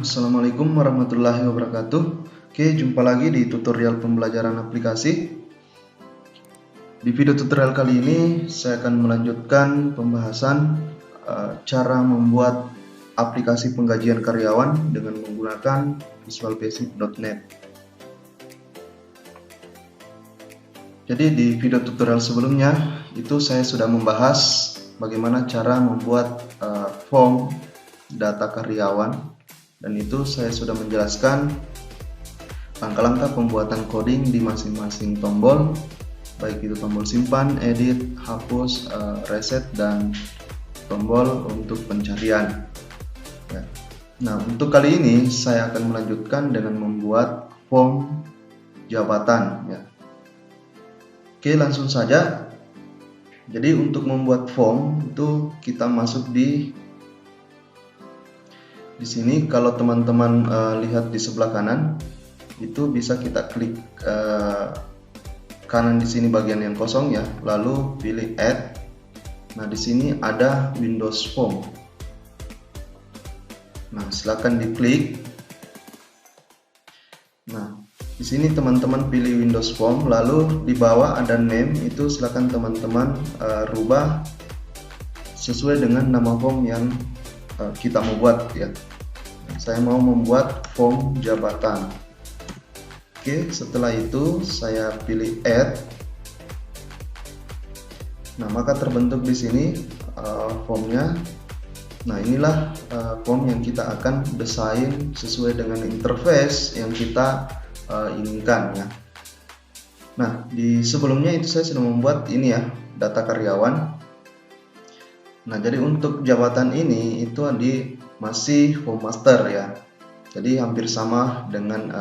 Assalamualaikum warahmatullahi wabarakatuh. Oke, jumpa lagi di tutorial pembelajaran aplikasi. Di video tutorial kali ini saya akan melanjutkan pembahasan cara membuat aplikasi penggajian karyawan dengan menggunakan visualbasic.net. Jadi di video tutorial sebelumnya itu saya sudah membahas bagaimana cara membuat form data karyawan. Dan itu saya sudah menjelaskan langkah-langkah pembuatan coding di masing-masing tombol, baik itu tombol simpan, edit, hapus, reset, dan tombol untuk pencarian. Ya. Nah, untuk kali ini saya akan melanjutkan dengan membuat form jabatan. Ya. Oke, langsung saja. Jadi untuk membuat form itu kita masuk di sini. Kalau teman-teman lihat di sebelah kanan itu bisa kita klik kanan di sini bagian yang kosong ya, lalu pilih add. Nah, di sini ada Windows Form. Nah, silakan diklik. Nah, di sini teman-teman pilih Windows Form, lalu di bawah ada name, itu silakan teman-teman rubah sesuai dengan nama form yang kita mau buat ya. Saya mau membuat form jabatan. Oke, setelah itu saya pilih add. Nah, maka terbentuk di sini formnya. Nah, inilah form yang kita akan desain sesuai dengan interface yang kita inginkan ya. Nah, di sebelumnya itu saya sudah membuat ini ya, data karyawan. Nah, jadi untuk jabatan ini itu masih form master ya. Jadi hampir sama dengan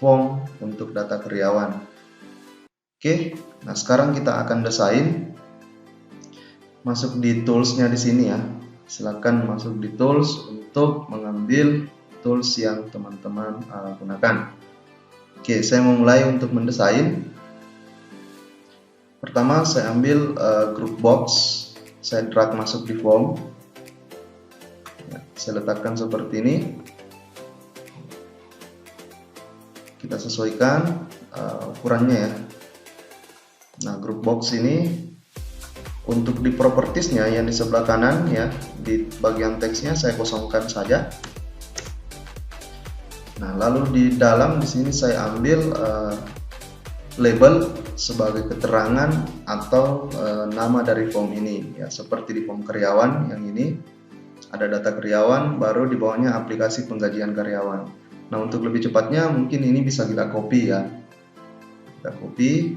form untuk data karyawan. Oke, nah sekarang kita akan desain. Masuk di toolsnya di sini ya. Silakan masuk di tools untuk mengambil tools yang teman-teman gunakan. Oke, saya memulai untuk mendesain. Pertama saya ambil group box. Saya drag masuk di form. Saya letakkan seperti ini. Kita sesuaikan ukurannya ya. Nah, group box ini untuk di propertiesnya yang di sebelah kanan ya, di bagian teksnya saya kosongkan saja. Nah, lalu di dalam di sini saya ambil label sebagai keterangan atau nama dari form ini ya, seperti di form karyawan yang ini ada data karyawan, baru di bawahnya aplikasi penggajian karyawan. Nah, untuk lebih cepatnya mungkin ini bisa kita copy ya. Kita copy,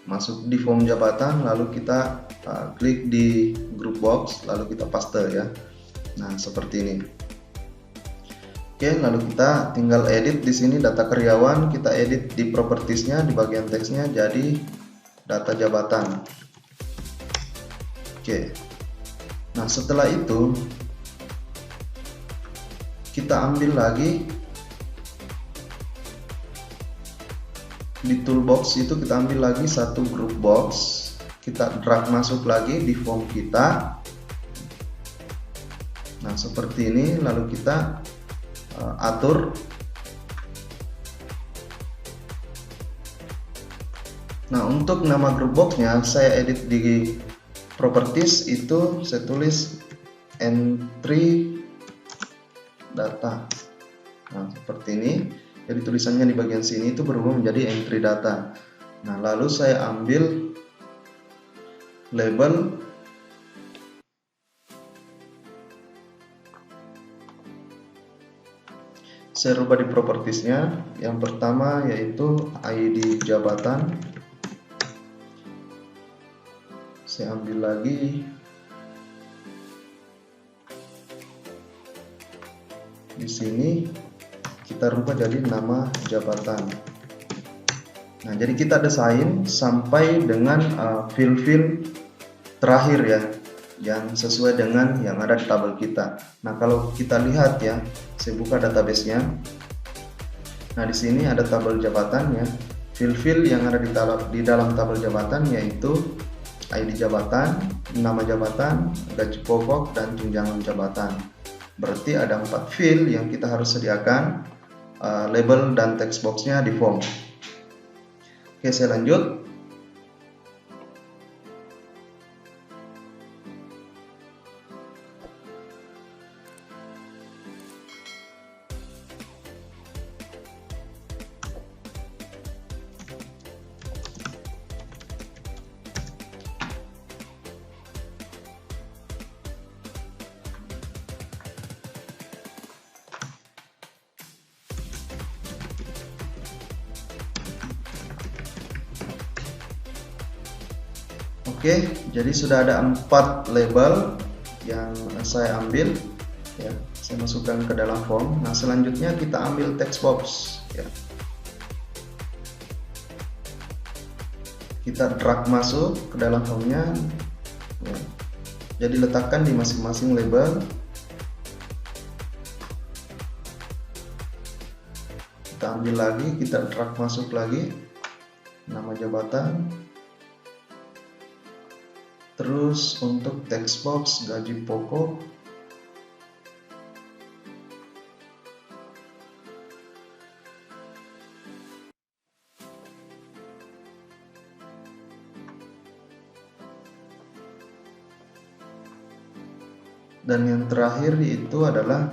masuk di form jabatan, lalu kita klik di group box, lalu kita paste ya. Nah, seperti ini. Oke, lalu kita tinggal edit di sini data karyawan, kita edit di propertiesnya di bagian teksnya jadi data jabatan. Oke. Nah, setelah itu kita ambil lagi di toolbox, itu kita ambil lagi satu group box, kita drag masuk lagi di form kita. Nah, seperti ini, lalu kita atur. Nah, untuk nama group boxnya saya edit di properties, itu saya tulis entry data. Nah, seperti ini. Jadi tulisannya di bagian sini itu berubah menjadi entry data. Nah, lalu saya ambil label. Saya rubah di propertiesnya. Yang pertama yaitu ID jabatan. Saya ambil lagi di sini, kita rubah jadi nama jabatan. Nah, jadi kita desain sampai dengan field-field terakhir ya, yang sesuai dengan yang ada di tabel kita. Nah, kalau kita lihat ya, saya buka database-nya. Nah, di sini ada tabel jabatan ya. Field-field yang ada di dalam tabel jabatan yaitu ID jabatan, nama jabatan, gaji pokok, dan tunjangan jabatan. Berarti ada 4 field yang kita harus sediakan label dan text boxnya di form. Oke, saya lanjut. Oke, jadi sudah ada 4 label yang saya ambil, ya. Saya masukkan ke dalam form. Nah, selanjutnya kita ambil text box, ya. Kita drag masuk ke dalam formnya, ya. Jadi letakkan di masing-masing label. Kita ambil lagi, kita drag masuk lagi, nama jabatan. Terus untuk text box gaji pokok, dan yang terakhir itu adalah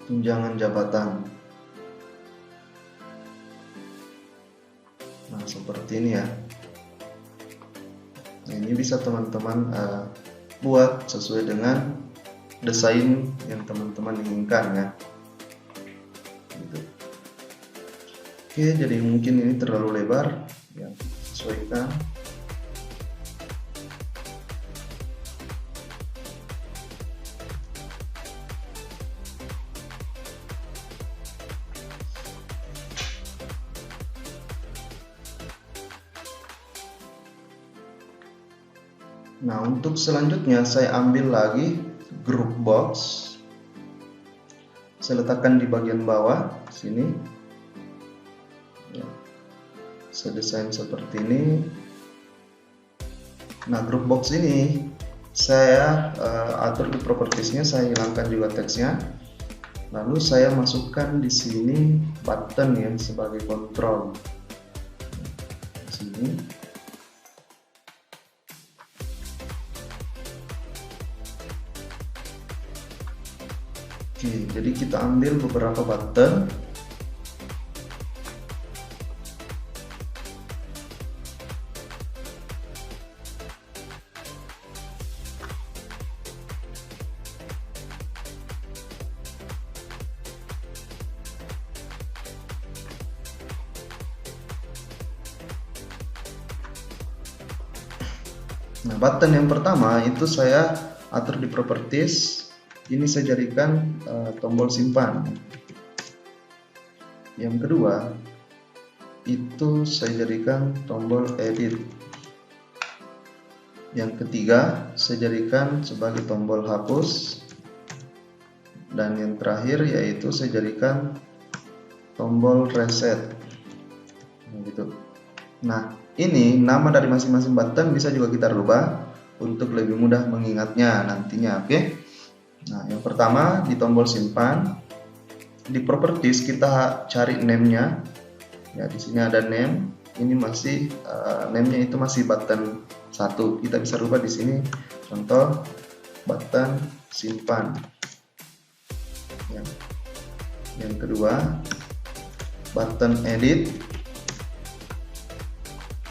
tunjangan jabatan. Nah, seperti ini ya. Nah, ini bisa teman-teman buat sesuai dengan desain yang teman-teman inginkan, ya. Gitu. Oke, jadi mungkin ini terlalu lebar, ya, sesuaikan. Nah, untuk selanjutnya saya ambil lagi group box. Saya letakkan di bagian bawah sini. Ya. Saya desain seperti ini. Nah, group box ini saya atur di propertiesnya, saya hilangkan juga teksnya. Lalu saya masukkan di sini button ya sebagai kontrol. Di sini. Oke, jadi kita ambil beberapa button. Nah, button yang pertama itu saya atur di properties. Ini saya jadikan tombol simpan. Yang kedua itu saya jadikan tombol edit. Yang ketiga saya jadikan sebagai tombol hapus. Dan yang terakhir yaitu saya jadikan tombol reset. Gitu. Nah, ini nama dari masing-masing button bisa juga kita rubah untuk lebih mudah mengingatnya nantinya, oke? Nah, yang pertama di tombol simpan, di properties kita cari name-nya. Ya, di sini ada name. Ini masih name-nya itu masih button 1. Kita bisa rubah di sini. Contoh button simpan. Ya. Yang kedua button edit.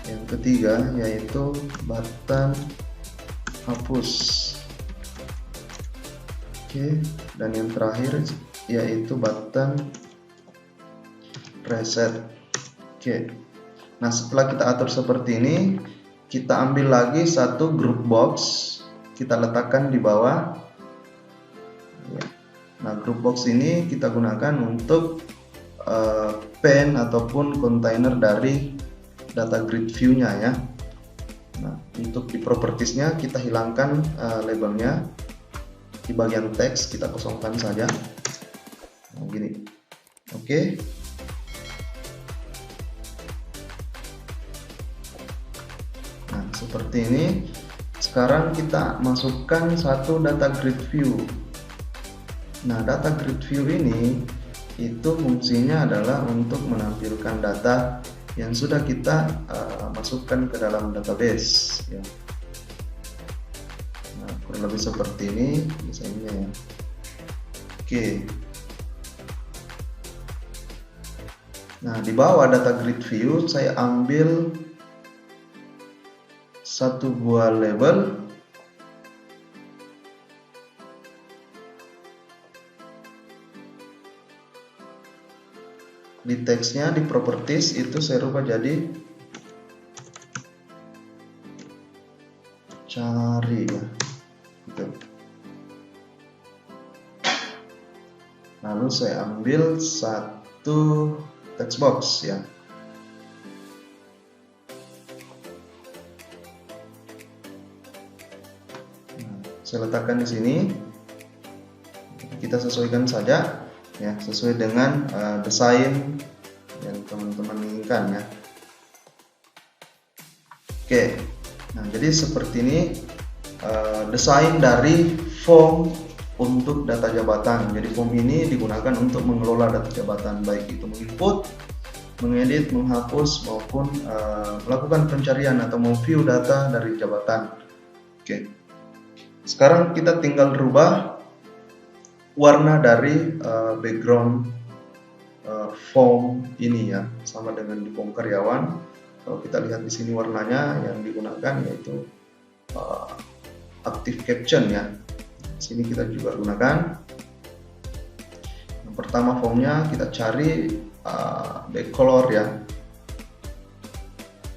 Yang ketiga yaitu button hapus. Oke, dan yang terakhir yaitu button reset. Oke. Nah, setelah kita atur seperti ini, kita ambil lagi satu group box, kita letakkan di bawah. Nah, group box ini kita gunakan untuk pen ataupun kontainer dari data grid view-nya ya. Nah, untuk di propertiesnya kita hilangkan labelnya. Di bagian teks kita kosongkan saja. Nah, gini. Oke. Nah, seperti ini. Sekarang kita masukkan satu data grid view. Nah, data grid view ini itu fungsinya adalah untuk menampilkan data yang sudah kita masukkan ke dalam database ya. Nah, kurang lebih seperti ini desainnya ya. Oke. Nah, di bawah data grid view saya ambil satu buah label. Di teksnya, di properties itu saya rubah jadi cari ya. Gitu. Lalu saya ambil satu text box ya. Saya letakkan di sini. Kita sesuaikan saja ya, sesuai dengan desain yang teman-teman inginkan ya. Oke. Nah, jadi seperti ini desain dari form untuk data jabatan. Jadi form ini digunakan untuk mengelola data jabatan, baik itu menginput, mengedit, menghapus maupun melakukan pencarian atau view data dari jabatan. Oke. Sekarang kita tinggal rubah warna dari background form ini ya, sama dengan di form karyawan. Kalau kita lihat di sini warnanya yang digunakan yaitu active caption ya. Di sini kita juga gunakan. Yang pertama formnya kita cari back color ya.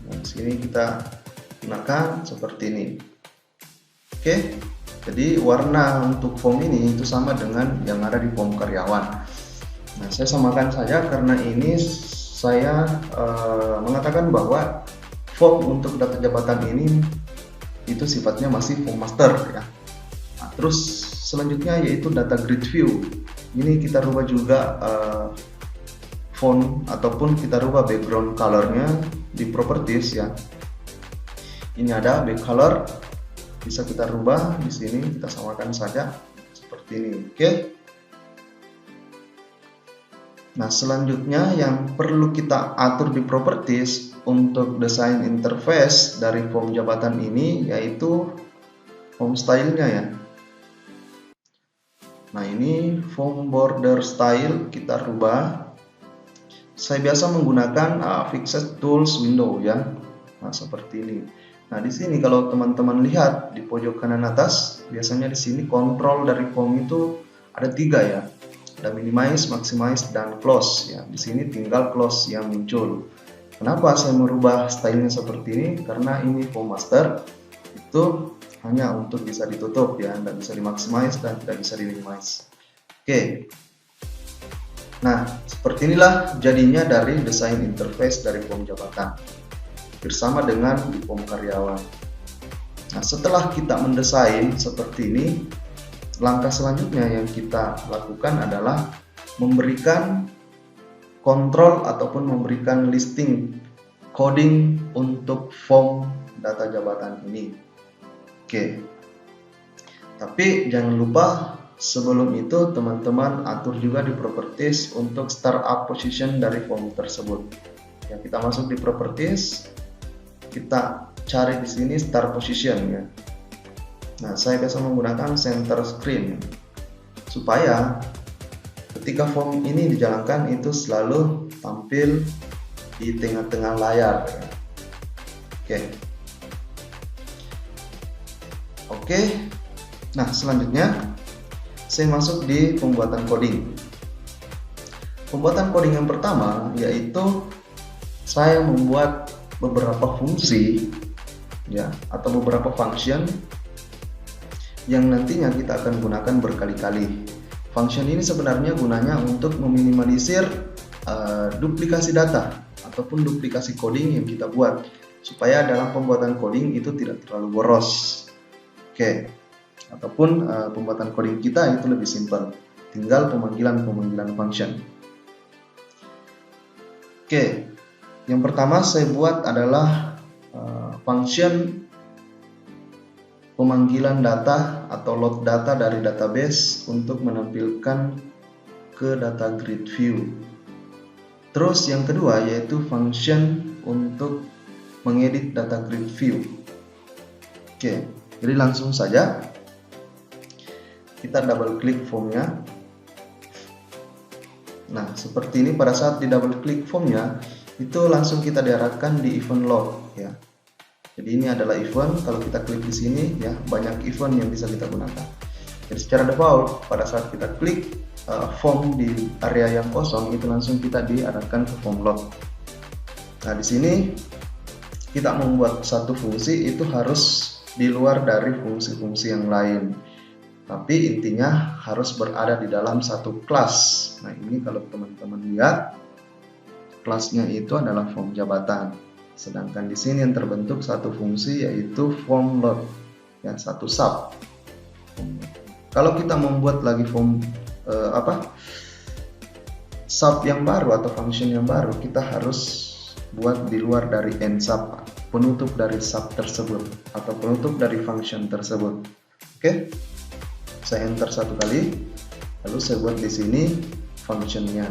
Nah, di sini kita gunakan seperti ini. Oke. Jadi warna untuk form ini itu sama dengan yang ada di form karyawan. Nah, saya samakan saja karena ini saya mengatakan bahwa form untuk data jabatan ini itu sifatnya masih form master ya. Nah, terus selanjutnya yaitu data grid view. Ini kita rubah juga font ataupun kita rubah background colornya di properties ya. Ini ada back color. Bisa kita rubah di sini, kita samakan saja seperti ini. Oke. Nah, selanjutnya yang perlu kita atur di properties untuk desain interface dari form jabatan ini yaitu form style-nya ya. Nah, ini form border style kita rubah. Saya biasa menggunakan fixed tools window ya. Nah, seperti ini. Nah, di sini kalau teman-teman lihat di pojok kanan atas, biasanya di sini kontrol dari form itu ada 3 ya. Ada minimize, maximize, dan close ya. Di sini tinggal close yang muncul. Kenapa saya merubah stylenya seperti ini? Karena ini form master itu hanya untuk bisa ditutup ya, tidak bisa dimaximize dan tidak bisa diminimize. Oke. Nah, seperti inilah jadinya dari desain interface dari form jabatan bersama dengan di form karyawan. Nah, setelah kita mendesain seperti ini, langkah selanjutnya yang kita lakukan adalah memberikan kontrol ataupun memberikan listing coding untuk form data jabatan ini. Oke. Tapi jangan lupa sebelum itu teman-teman atur juga di properties untuk startup position dari form tersebut. Ya, kita masuk di properties. Kita cari di sini start position ya. Nah, saya biasa menggunakan center screen supaya ketika form ini dijalankan itu selalu tampil di tengah-tengah layar ya. Oke. Nah, selanjutnya saya masuk di pembuatan coding. Pembuatan coding yang pertama yaitu saya membuat beberapa fungsi ya, atau beberapa function yang nantinya kita akan gunakan berkali-kali. Function ini sebenarnya gunanya untuk meminimalisir duplikasi data ataupun duplikasi coding yang kita buat supaya dalam pembuatan coding itu tidak terlalu boros. Oke. Ataupun pembuatan coding kita itu lebih simpel, tinggal pemanggilan function. Oke. Yang pertama saya buat adalah function pemanggilan data atau load data dari database untuk menampilkan ke data grid view. Terus yang kedua yaitu function untuk mengedit data grid view. Oke, jadi langsung saja kita double klik formnya. Nah, seperti ini. Pada saat di double klik formnya, itu langsung kita diarahkan di event log ya. Jadi ini adalah event. Kalau kita klik di sini ya, banyak event yang bisa kita gunakan. Jadi secara default pada saat kita klik form di area yang kosong, itu langsung kita diarahkan ke form log. Nah, di sini kita membuat satu fungsi itu harus di luar dari fungsi-fungsi yang lain. Tapi intinya harus berada di dalam satu kelas. Nah, ini kalau teman-teman lihat, kelasnya itu adalah form jabatan. Sedangkan di sini yang terbentuk satu fungsi yaitu form load, ya, satu sub. Kalau kita membuat lagi form sub yang baru atau function yang baru, kita harus buat di luar dari end sub, penutup dari sub tersebut atau penutup dari function tersebut. Oke. Saya enter satu kali, lalu saya buat di sini functionnya.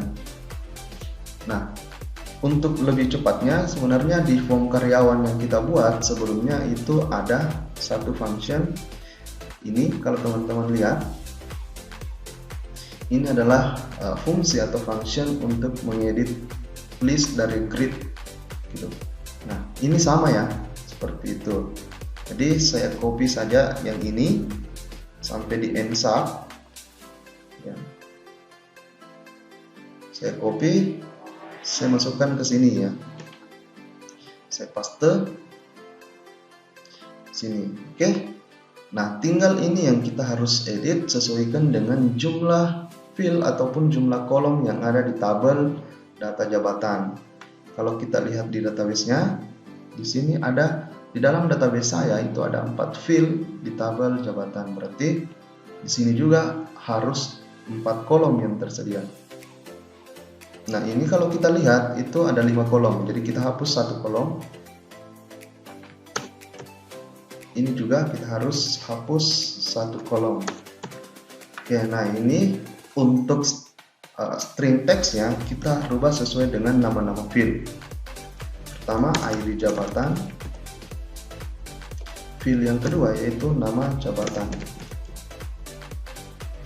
Nah, untuk lebih cepatnya sebenarnya di form karyawan yang kita buat sebelumnya itu ada satu function. Ini kalau teman-teman lihat, ini adalah fungsi atau function untuk mengedit list dari grid gitu. Nah, ini sama ya, seperti itu. Jadi saya copy saja yang ini sampai di end sub ya. Saya copy, saya masukkan ke sini ya, saya paste sini. Oke. Nah, tinggal ini yang kita harus edit, sesuaikan dengan jumlah field ataupun jumlah kolom yang ada di tabel data jabatan. Kalau kita lihat di database-nya, di sini ada, di dalam database saya itu ada 4 field di tabel jabatan. Berarti di sini juga harus 4 kolom yang tersedia. Nah, ini kalau kita lihat itu ada 5 kolom. Jadi kita hapus 1 kolom. Ini juga kita harus hapus 1 kolom. Oke, nah ini untuk string text ya, kita rubah sesuai dengan nama-nama field. Pertama ID jabatan. Field yang kedua yaitu nama jabatan.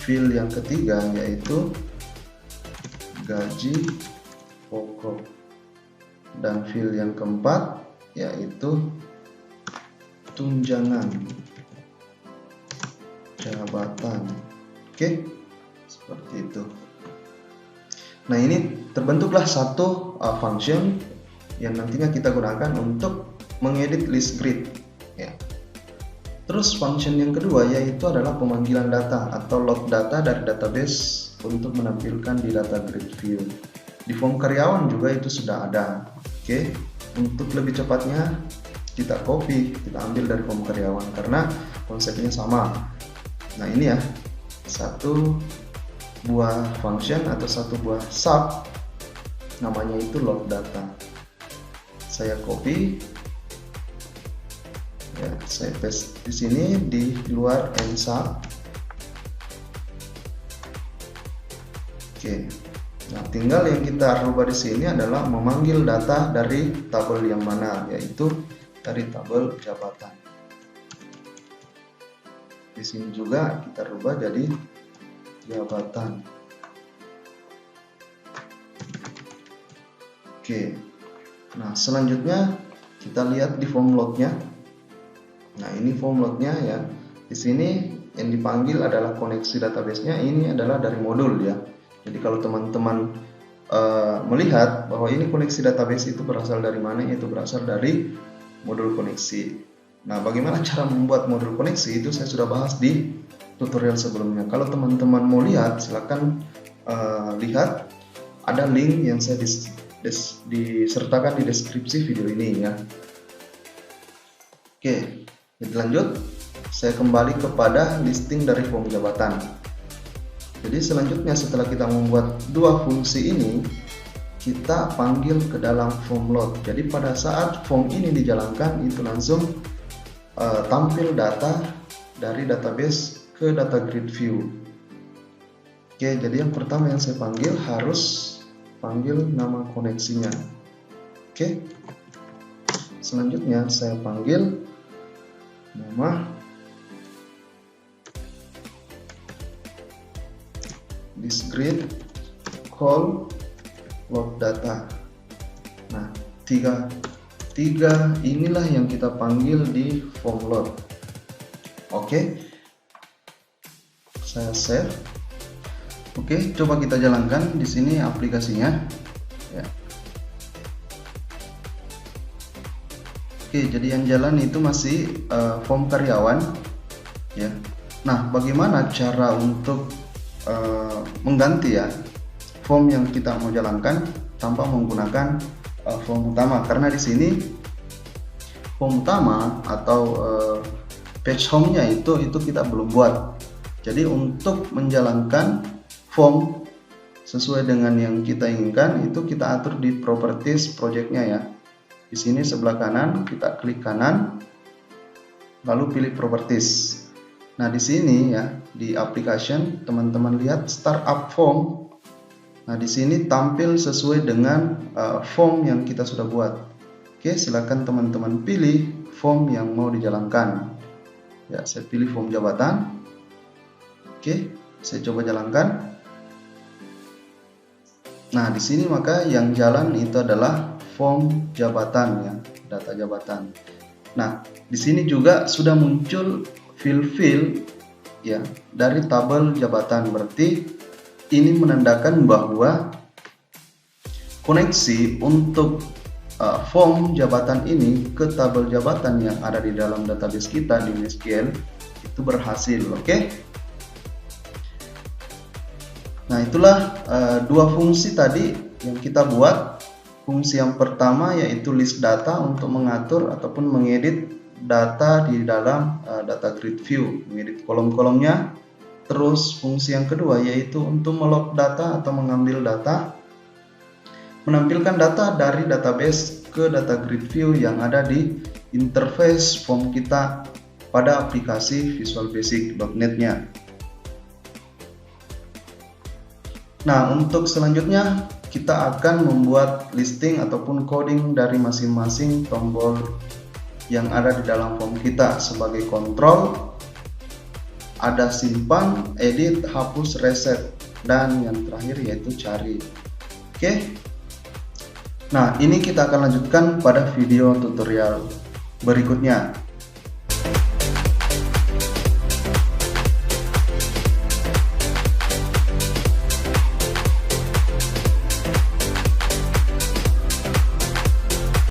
Field yang ketiga yaitu gaji pokok. Dan field yang keempat yaitu tunjangan jabatan. Oke, seperti itu. Nah, ini terbentuklah satu function yang nantinya kita gunakan untuk mengedit list grid ya. Terus function yang kedua yaitu adalah pemanggilan data atau load data dari database untuk menampilkan di data grid view. Di form karyawan juga itu sudah ada. Oke, untuk lebih cepatnya kita copy, kita ambil dari form karyawan karena konsepnya sama. Nah, ini ya, satu buah function atau satu buah sub, namanya itu load data. Saya copy. Ya, saya paste di sini di luar end sub. Oke. Nah, tinggal yang kita rubah di sini adalah memanggil data dari tabel yang mana, yaitu dari tabel jabatan. Di sini juga kita rubah jadi jabatan. Oke. Nah, selanjutnya kita lihat di form load-nya. Nah, ini form load-nya ya. Di sini yang dipanggil adalah koneksi database-nya, ini adalah dari modul ya. Jadi kalau teman-teman melihat bahwa ini koneksi database itu berasal dari mana, itu berasal dari modul koneksi. Nah, bagaimana cara membuat modul koneksi itu saya sudah bahas di tutorial sebelumnya. Kalau teman-teman mau lihat, silakan lihat, ada link yang saya disertakan di deskripsi video ini ya. Oke, jadi lanjut, saya kembali kepada listing dari form jabatan. Jadi selanjutnya setelah kita membuat dua fungsi ini, kita panggil ke dalam form load. Jadi pada saat form ini dijalankan, itu langsung tampil data dari database ke data grid view. Oke, jadi yang pertama yang saya panggil harus panggil nama koneksinya. Oke, selanjutnya saya panggil nama this grid call load data. Nah, tiga inilah yang kita panggil di form load. Oke, saya save. Oke, coba kita jalankan di sini aplikasinya. Ya. Oke, jadi yang jalan itu masih form karyawan. Ya. Nah, bagaimana cara untuk mengganti ya form yang kita mau jalankan tanpa menggunakan form utama? Karena di sini form utama atau page home-nya itu kita belum buat. Jadi untuk menjalankan form sesuai dengan yang kita inginkan itu kita atur di properties projectnya ya. Di sini sebelah kanan kita klik kanan, lalu pilih properties. Nah di sini ya di application teman-teman lihat startup form. Nah di sini tampil sesuai dengan form yang kita sudah buat. Oke, silakan teman-teman pilih form yang mau dijalankan. Ya, saya pilih form jabatan. Oke, saya coba jalankan. Nah, di sini maka yang jalan itu adalah form jabatan ya, data jabatan. Nah, di sini juga sudah muncul field ya dari tabel jabatan. Berarti ini menandakan bahwa koneksi untuk form jabatan ini ke tabel jabatan yang ada di dalam database kita di MySQL itu berhasil. Oke. Nah, itulah dua fungsi tadi yang kita buat. Fungsi yang pertama yaitu list data untuk mengatur ataupun mengedit data di dalam data grid view, mengedit kolom-kolomnya. Terus fungsi yang kedua yaitu untuk melog data atau mengambil data, menampilkan data dari database ke data grid view yang ada di interface form kita pada aplikasi Visual Basic.net-nya. Nah, untuk selanjutnya kita akan membuat listing ataupun coding dari masing-masing tombol yang ada di dalam form kita. Sebagai kontrol ada simpan, edit, hapus, reset, dan yang terakhir yaitu cari. Oke. Nah, ini kita akan lanjutkan pada video tutorial berikutnya.